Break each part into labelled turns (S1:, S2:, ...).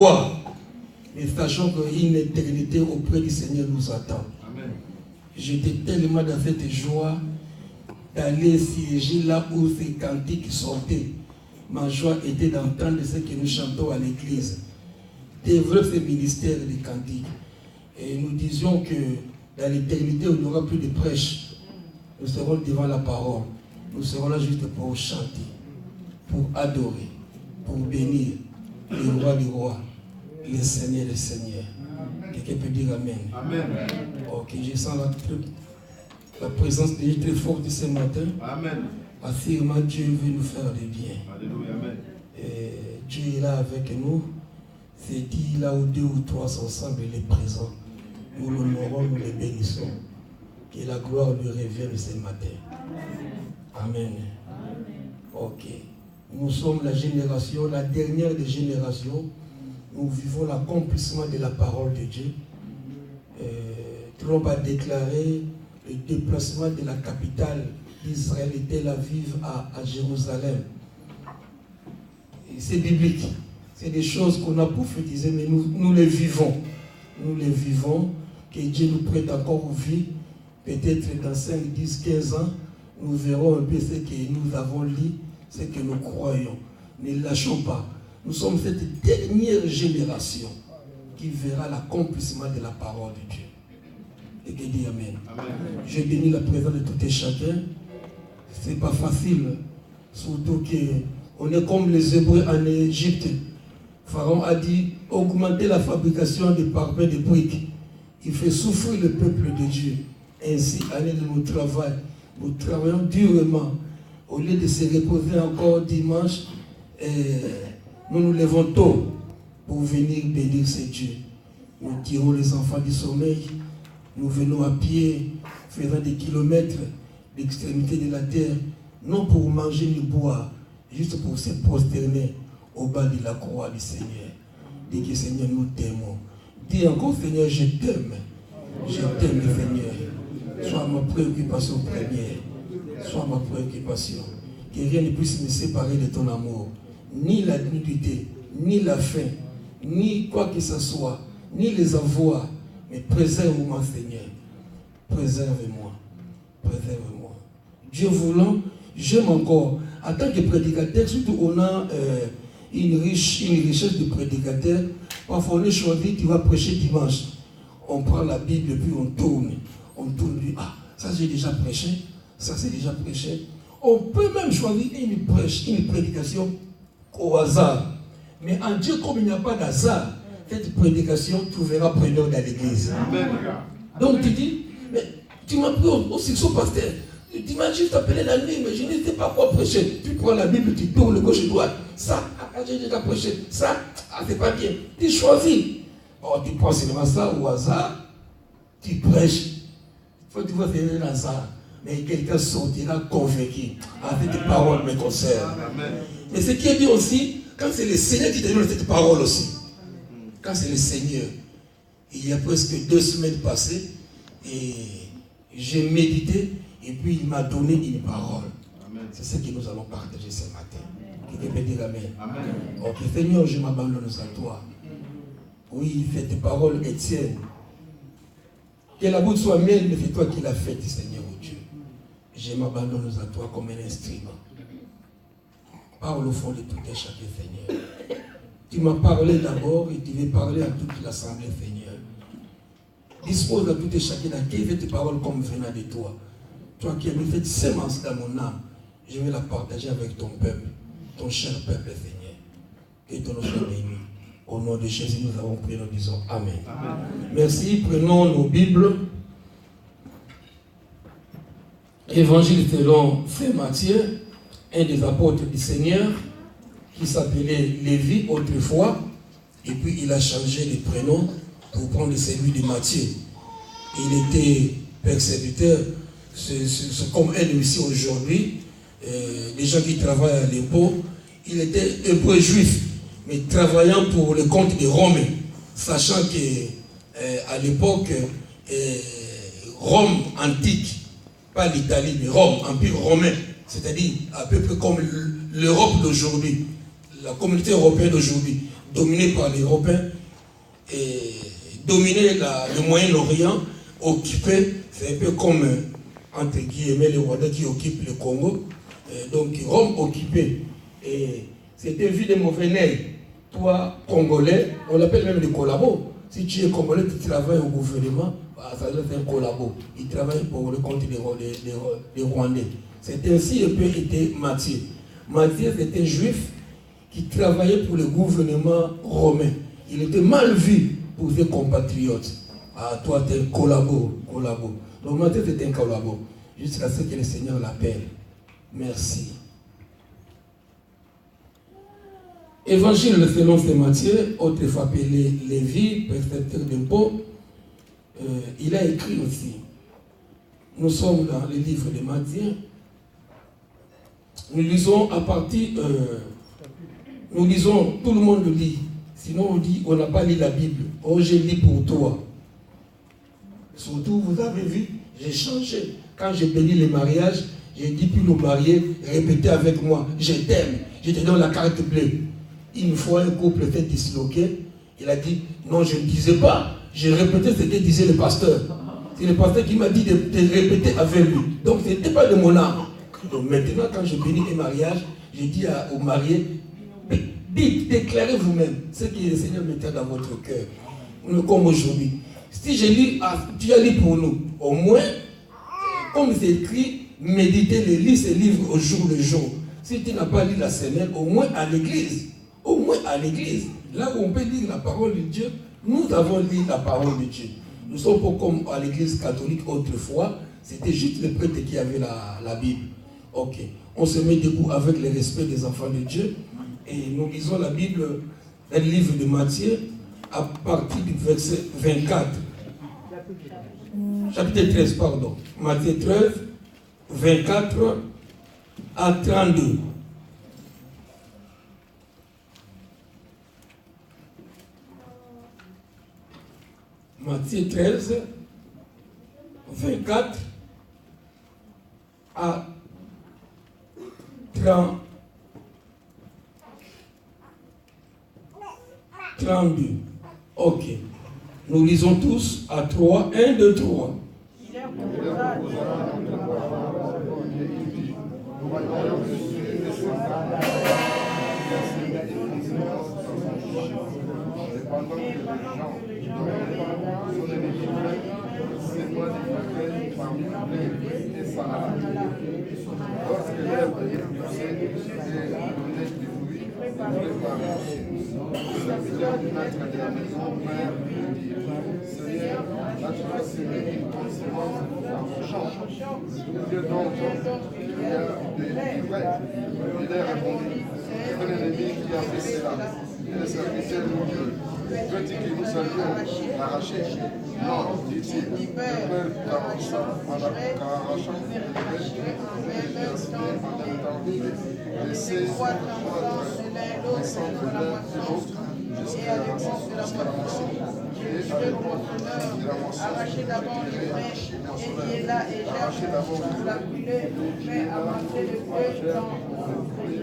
S1: Mais sachant qu'une éternité auprès du Seigneur nous attend. Amen. J'étais tellement dans cette joie d'aller siéger là où ces cantiques sortaient. Ma joie était d'entendre ce que nous chantons à l'église. Développe ce ministère des cantiques. Et nous disions que dans l'éternité, il n'y aura plus de prêche. Nous serons devant la parole. Nous serons là juste pour chanter, pour adorer, pour bénir le roi du roi, le Seigneur des seigneurs. Quelqu'un peut dire Amen. Amen. Ok, je sens la présence de Dieu très forte ce matin. Amen. Affirmant Dieu veut nous faire du bien. Alléluia. Amen. Et Dieu est là avec nous. C'est dit là où 2 ou 3 sont ensemble, il est présent. Nous l'honorons, nous le bénissons. Que la gloire lui revienne ce matin. Amen. Ok. Nous sommes la génération, la dernière des générations. Nous vivons l'accomplissement de la parole de Dieu. Trump a déclaré le déplacement de la capitale d'Israël et Tel Aviv à Jérusalem. C'est biblique. C'est des choses qu'on a prophétisées, mais nous les vivons. Nous les vivons. Que Dieu nous prête encore vie. Peut-être dans 5, 10, 15 ans, nous verrons un peu ce que nous avons lu, ce que nous croyons. Ne lâchons pas. Nous sommes cette dernière génération qui verra l'accomplissement de la parole de Dieu. Et qui dit Amen. Amen. Je bénis la présence de tout et chacun. Ce n'est pas facile. Surtout qu'on est comme les Hébreux en Égypte. Pharaon a dit augmenter la fabrication des parpaings de briques. Il fait souffrir le peuple de Dieu. Ainsi, allez de nos travail. Nous travaillons durement. Au lieu de se reposer encore dimanche, nous nous levons tôt pour venir bénir ce Dieu. Nous tirons les enfants du sommeil. Nous venons à pied, faisant des kilomètres d'extrémité de la terre, non pour manger ni boire, juste pour se prosterner au bas de la croix du Seigneur. Dis que Seigneur, nous t'aimons. Dis encore, Seigneur, je t'aime. Je t'aime, Seigneur. Sois ma préoccupation première. Sois ma préoccupation. Que rien ne puisse me séparer de ton amour. Ni la nudité, ni la faim, ni quoi que ce soit, ni les avoirs. Mais préserve-moi, Seigneur. Préserve-moi. Préserve-moi. Dieu voulant, j'aime encore. En tant que prédicateur, surtout on a une richesse de prédicateurs. Parfois on est choisi, tu vas prêcher dimanche. On prend la Bible et puis on tourne. On tourne, ah, ça j'ai déjà prêché. Ça c'est déjà prêché. On peut même choisir une prédication au hasard. Mais en Dieu, comme il n'y a pas d'hasard, cette prédication trouvera preneur dans l'église. Donc tu dis, mais tu m'as pris au succès pasteur. Tu m'as juste appelé la nuit, mais je ne sais pas quoi prêcher. Tu prends la Bible, tu tournes gauche et droite. Ça, j'ai déjà prêché. Ça, c'est pas bien. Tu choisis. Oh, tu prends seulement ça au hasard, tu prêches. Faut que tu vois faire un hasard. Mais quelqu'un sortira convaincu. Avec tes paroles me concernent. Mais ce qui est bien aussi, quand c'est le Seigneur qui te donne cette parole aussi. Quand c'est le Seigneur, il y a presque 2 semaines passées, et j'ai médité, et puis il m'a donné une parole. C'est ce que nous allons partager ce matin. Quelqu'un peut dire Amen. Amen. Ok, Seigneur, je m'abandonne à toi. Oui, cette parole est tienne. Que la bouche soit mienne, mais c'est toi qui l'as faite, Seigneur, oh Dieu. Je m'abandonne à toi comme un instrument. Parle au fond de tout et chacun, Seigneur. Tu m'as parlé d'abord et tu veux parler à toute l'assemblée, Seigneur. Dispose à tout et chacun d'accueillir cette parole comme venant de toi. Toi qui as mis cette sémence dans mon âme, je vais la partager avec ton peuple, ton cher peuple, Seigneur. Que ton nom soit béni. Au nom de Jésus, nous avons prié, nous disons Amen. Amen. Merci. Prenons nos Bibles. Évangile selon Saint Matthieu, un des apôtres du Seigneur, qui s'appelait Lévi autrefois, et puis il a changé de prénom pour prendre celui de Matthieu. Il était persécuteur, c'est comme elle aussi aujourd'hui, les gens qui travaillent à l'impôt. Il était hébreu juif, mais travaillant pour le compte des Romains, sachant qu'à l'époque, Rome antique, pas l'Italie, mais Rome, empire romain, c'est-à-dire à peu près comme l'Europe d'aujourd'hui, la communauté européenne d'aujourd'hui. dominé par les Européens et dominé le Moyen-Orient, occupé, c'est un peu comme, entre guillemets, les Rwandais qui occupent le Congo. Donc Rome occupée. Et c'était vu de mauvais nez. Toi, Congolais, on l'appelle même des collabos. Si tu es Congolais, tu travailles au gouvernement, ça doit être un collabo. Il travaille pour le compte des Rwandais. C'est ainsi un peu était Matthieu. Matthieu était juif qui travaillait pour le gouvernement romain. Il était mal vu pour ses compatriotes. Ah, toi, tu es un collabo. Donc Matthieu était un collabo. Jusqu'à ce que le Seigneur l'appelle. Merci. Évangile selon Saint Matthieu, autrefois appelé Lévi, percepteur d'impôts, il a écrit aussi. Nous sommes dans le livre de Matthieu. Nous lisons à partir. Nous lisons, tout le monde lit. Sinon on dit, on n'a pas lu la Bible. Oh, j'ai lu pour toi. Surtout, vous avez vu, j'ai changé. Quand j'ai béni les mariages, j'ai dit, puis nous marier, répétez avec moi, je t'aime, je te donne la carte bleue. Une fois, un couple s'est disloqué, il a dit, non, je ne disais pas, j'ai répété ce que disait le pasteur. C'est le pasteur qui m'a dit de répéter avec lui. Donc, ce n'était pas de mon âme. Donc, maintenant, quand je bénis les mariages, j'ai dit aux mariés, dites, déclarez vous-même ce que le Seigneur mettait dans votre cœur. Comme aujourd'hui. Si je lis, tu as lu pour nous, au moins, comme c'est écrit, méditez les livres, ces livres au jour le jour. Si tu n'as pas lu la semaine, au moins à l'église. Au moins à l'église. Là où on peut lire la parole de Dieu, nous avons lu la parole de Dieu. Nous sommes pas comme à l'église catholique autrefois, c'était juste le prêtre qui avait la Bible. Ok. On se met debout avec le respect des enfants de Dieu et nous lisons la Bible dans le livre de Matthieu à partir du verset 24. Chapitre 13, pardon. Matthieu 13, 24 à 32. Matthieu 13, 24 à 32. Ok. Nous lisons tous à 3. 1, 2, 3.
S2: Le serviteur de Dieu, veux-tu que nous allions l'arracher? Non, dit-il, le peuple t'avança en arrachant le laissez votre descendre l'un de l'autre jusqu'à la moisson. Et avec la moisson, arrachez d'abord les brèches, et là et arrachez d'abord la brûlée, mais avancez le feu dans le grenier.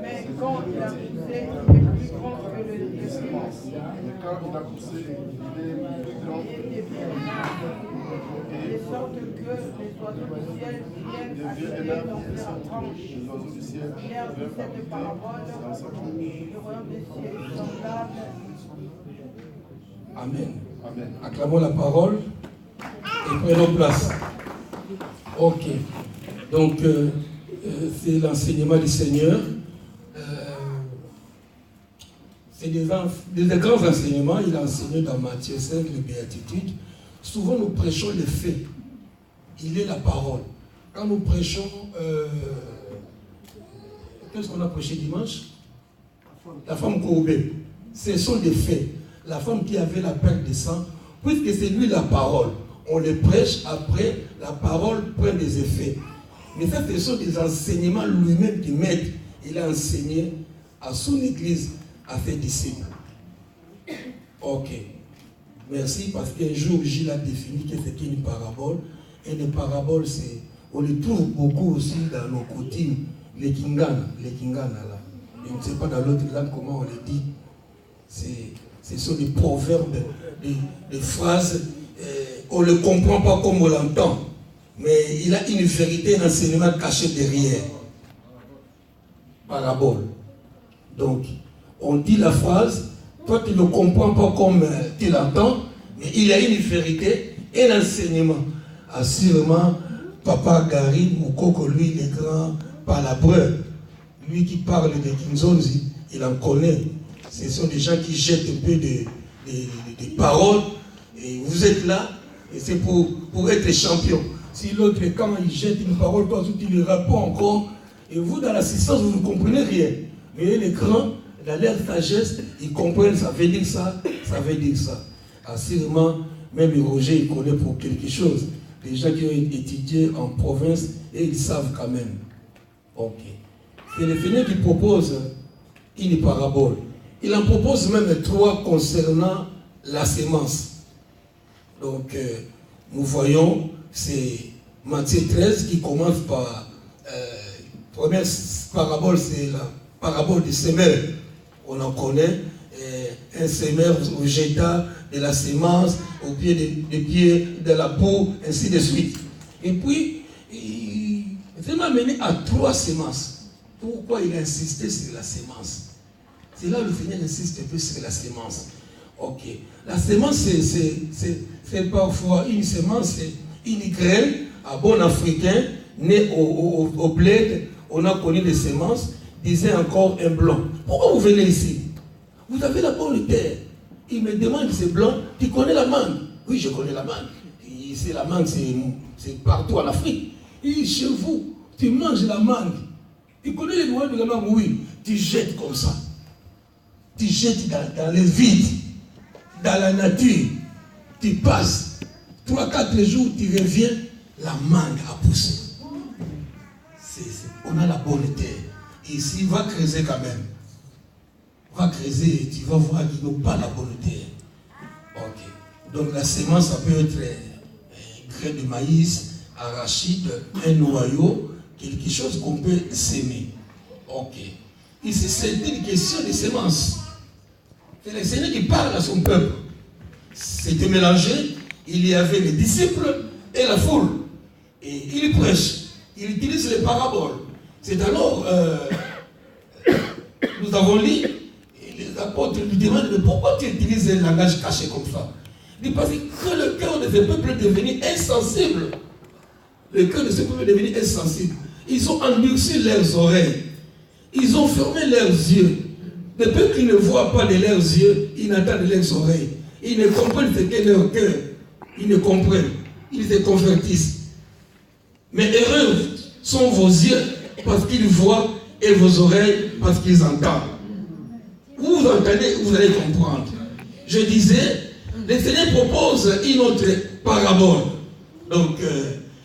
S2: Mais quand il a poussé, il est plus grand que le semence. Quand il a poussé, il est plus grand de sorte que les oiseaux du ciel viennent habiter dans leurs tranches. Il a dit cette parabole, le royaume des cieux est semblable.
S1: Amen. Amen. Acclamons la parole et prenons place. Ok. Donc, c'est l'enseignement du Seigneur. C'est des grands enseignements. Il a enseigné dans Matthieu 5, les béatitudes. Souvent, nous prêchons les faits. Il est la parole. Quand nous prêchons, qu'est-ce qu'on a prêché dimanche? La femme courbée. Ce sont des faits. La femme qui avait la perte de sang, puisque c'est lui la parole. On le prêche, après, la parole prend des effets. Mais ça, ce sont des enseignements lui-même qui mettent. Il a enseigné à son église, à ses disciples. Ok. Merci, parce qu'un jour, Gilles a défini qu'est-ce qu'est une parabole. Et une parabole, on le trouve beaucoup aussi dans nos coutumes. Les Kingana là. Je ne sais pas dans l'autre langue comment on le dit. Ce sont des proverbes, des phrases. On ne le comprend pas comme on l'entend. Mais il a une vérité, un enseignement caché derrière. Parabole. Donc, on dit la phrase, toi tu ne le comprends pas comme tu l'entends, mais il y a une vérité et un enseignement. Assurément, Papa Gary Moukoko, lui, il est grand palabreur. Lui qui parle de Kinzonzi, il en connaît. Ce sont des gens qui jettent un peu des paroles. Et vous êtes là, et c'est pour être champion. Si l'autre, quand il jette une parole, toi, tu lui réponds encore. Et vous, dans l'assistance, vous ne comprenez rien. Mais les grands, dans leur sagesse, ils comprennent, ça veut dire ça, ça veut dire ça. Assurément, même Roger, il connaît pour quelque chose. Les gens qui ont étudié en province, et ils savent quand même. Ok. C'est le Seigneur qui propose une parabole. Il en propose même 3 concernant la sémence. Donc, nous voyons, c'est Matthieu 13 qui commence par... première parabole, c'est la parabole du semeur. On en connaît. Un semeur jeta de la sémence au pied des pieds de la boue, ainsi de suite. Et puis, il m'a mené à 3 sémences. Pourquoi il a insisté sur la sémence? C'est là où le Seigneur insiste un peu sur la sémence. Ok. La sémence, c'est parfois une sémence, c'est une graine, à bon africain, né au bled. On a connu des semences, disait encore un blanc. Pourquoi vous venez ici? Vous avez la bonne terre. Il me demande, c'est blanc, tu connais la mangue? Oui, je connais la mangue. C'est la mangue, c'est partout en Afrique. Il dit, chez vous, tu manges la mangue. Tu connais les noix de la mangue? Oui. Tu jettes comme ça. Tu jettes dans le vide, dans la nature. Tu passes 3-4 jours, tu reviens, la mangue a poussé. On a la bonne terre. Ici, va creuser quand même. Va creuser et tu vas voir qu'ils n'ont pas la bonne terre. Ok. Donc la sémence, ça peut être un grain de maïs, arachide, un noyau, quelque chose qu'on peut s'aimer. Ok. Ici, c'est une question de sémence. C'est le Seigneur qui parle à son peuple. C'était mélangé. Il y avait les disciples et la foule. Et il prêche. Il utilise les paraboles. C'est alors, nous avons lu, et les apôtres lui demandent, mais pourquoi tu utilises un langage caché comme ça? Il dit, parce que le cœur de ce peuple est devenu insensible. Le cœur de ce peuple est devenu insensible. Ils ont endurci leurs oreilles. Ils ont fermé leurs yeux. Depuis qu'ils ne voient pas de leurs yeux, ils n'entendent de leurs oreilles. Ils ne comprennent ce qu'est leur cœur. Ils ne comprennent. Ils se convertissent. Mais heureux sont vos yeux parce qu'ils voient et vos oreilles parce qu'ils entendent. Vous entendez, vous allez comprendre. Je disais, le Seigneur propose une autre parabole. Donc,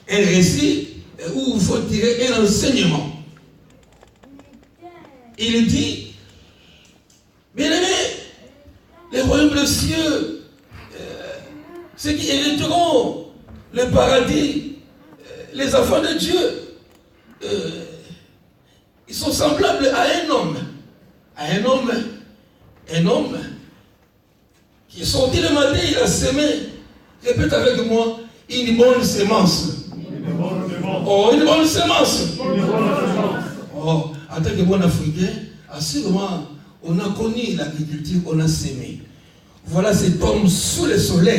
S1: un récit où il faut tirer un enseignement. Il dit, bien-aimés, les royaumes des cieux, ceux qui hériteront le paradis, les enfants de Dieu, ils sont semblables à un homme. Un homme qui est sorti le matin, il a semé, répète avec moi, une bonne semence. Oh, une bonne semence. Oh, en tant que bon Africain, assurément, on a connu l'agriculture, on a semé. Voilà cet homme sous le soleil.